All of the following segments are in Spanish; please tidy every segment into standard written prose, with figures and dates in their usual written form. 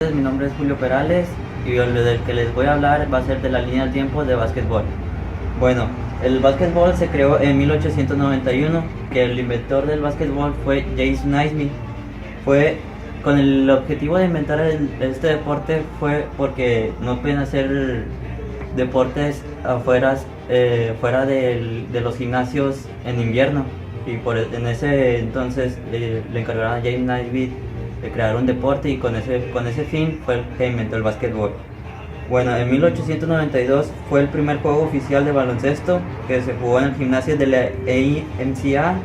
Mi nombre es Julio Perales y lo del que les voy a hablar va a ser de la línea de tiempo de básquetbol. Bueno, el básquetbol se creó en 1891, que el inventor del básquetbol fue James Naismith. Fue con el objetivo de inventar este deporte fue porque no pueden hacer deportes fuera de los gimnasios en invierno, y en ese entonces le encargaron a James Naismith de crear un deporte, y con ese fin fue el que inventó el básquetbol. Bueno, en 1892 fue el primer juego oficial de baloncesto que se jugó en el gimnasio de la AMCA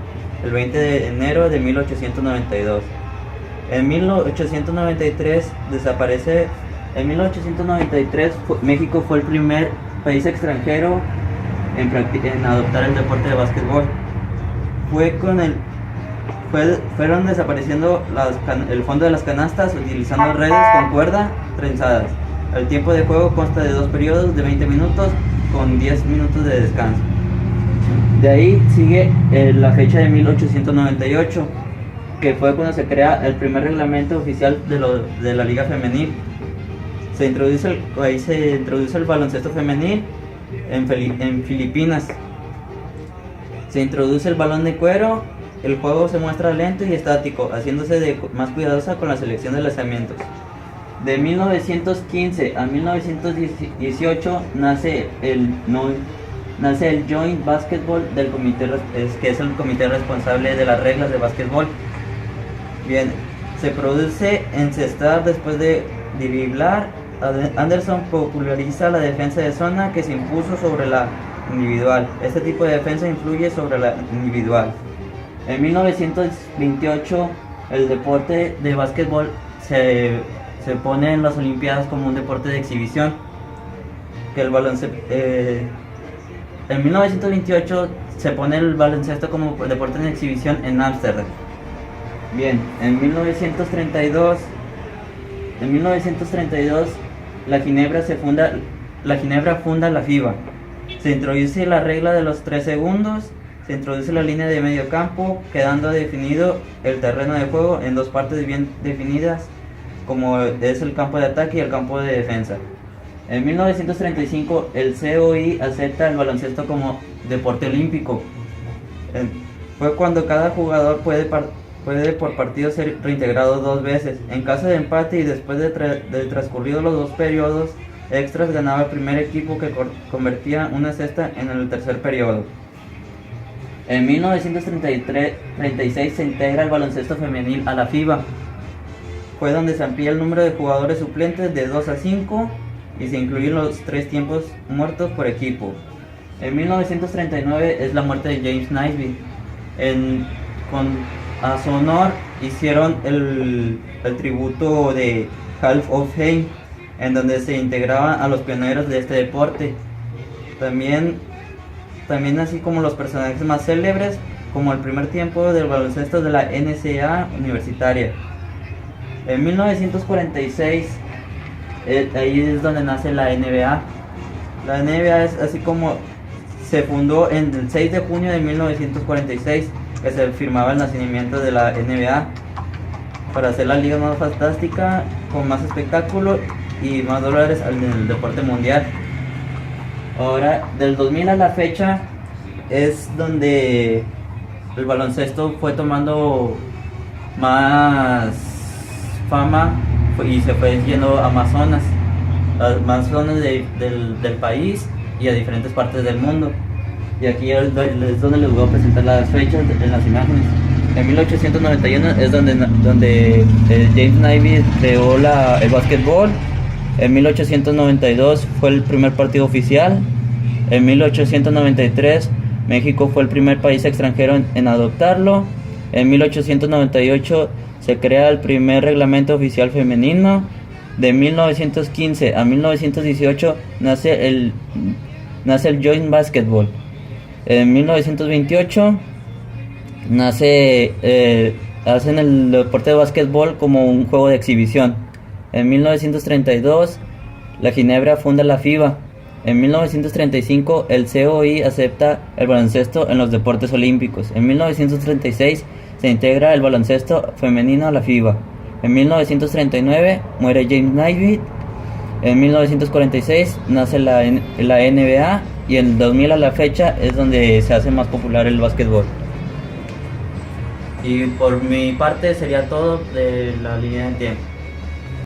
el 20 de enero de 1892. En 1893 desaparece. En 1893 México fue el primer país extranjero en adoptar el deporte de básquetbol. Fueron desapareciendo el fondo de las canastas utilizando redes con cuerda trenzadas. El tiempo de juego consta de 2 periodos de 20 minutos con 10 minutos de descanso. De ahí sigue la fecha de 1898, que fue cuando se crea el primer reglamento oficial de la liga femenil. Se introduce el baloncesto femenil en Filipinas. Se introduce el balón de cuero. El juego se muestra lento y estático, haciéndose más cuidadosa con la selección de lanzamientos. De 1915 a 1918 nace el Joint Basketball del comité, que es el comité responsable de las reglas de básquetbol. Bien, se produce encestar después de driblar. Anderson populariza la defensa de zona, que se impuso sobre la individual. Este tipo de defensa influye sobre la individual. En 1928 el deporte de básquetbol se pone en las Olimpiadas como un deporte de exhibición. En 1928 se pone el baloncesto como deporte de exhibición en Ámsterdam. Bien, en 1932 la Ginebra funda la FIBA. Se introduce la regla de los 3 segundos. Se introduce la línea de medio campo, quedando definido el terreno de juego en 2 partes bien definidas, como es el campo de ataque y el campo de defensa. En 1935 el COI acepta el baloncesto como deporte olímpico. Fue cuando cada jugador puede por partido ser reintegrado 2 veces. En caso de empate y después de transcurridos los 2 periodos extras, ganaba el primer equipo, que convertía una cesta en el tercer periodo. En 1936 se integra el baloncesto femenil a la FIBA. Fue donde se amplía el número de jugadores suplentes de 2 a 5 y se incluyen los 3 tiempos muertos por equipo. En 1939 es la muerte de James Naismith. A su honor hicieron el tributo de Hall of Fame, en donde se integraban a los pioneros de este deporte. También así como los personajes más célebres, como el primer tiempo del baloncesto de la NCAA universitaria. En 1946, ahí es donde nace la NBA. La NBA es así como se fundó en el 6 de junio de 1946, que se firmaba el nacimiento de la NBA, para hacer la liga más fantástica, con más espectáculo y más dólares en el deporte mundial. Ahora, del 2000 a la fecha, es donde el baloncesto fue tomando más fama y se fue yendo a más zonas del país y a diferentes partes del mundo. Y aquí es donde les voy a presentar las fechas en las imágenes. En 1891 es donde James Naismith creó el básquetbol. En 1892 fue el primer partido oficial. En 1893 México fue el primer país extranjero en adoptarlo. En 1898 se crea el primer reglamento oficial femenino. De 1915 a 1918 nace el Joint Basketball. En 1928 hacen el deporte de básquetbol como un juego de exhibición. En 1932 la Ginebra funda la FIBA. En 1935 el COI acepta el baloncesto en los deportes olímpicos. En 1936 se integra el baloncesto femenino a la FIBA. En 1939 muere James Naismith. En 1946 nace la NBA y en 2000 a la fecha es donde se hace más popular el básquetbol. Y por mi parte sería todo de la línea de tiempo.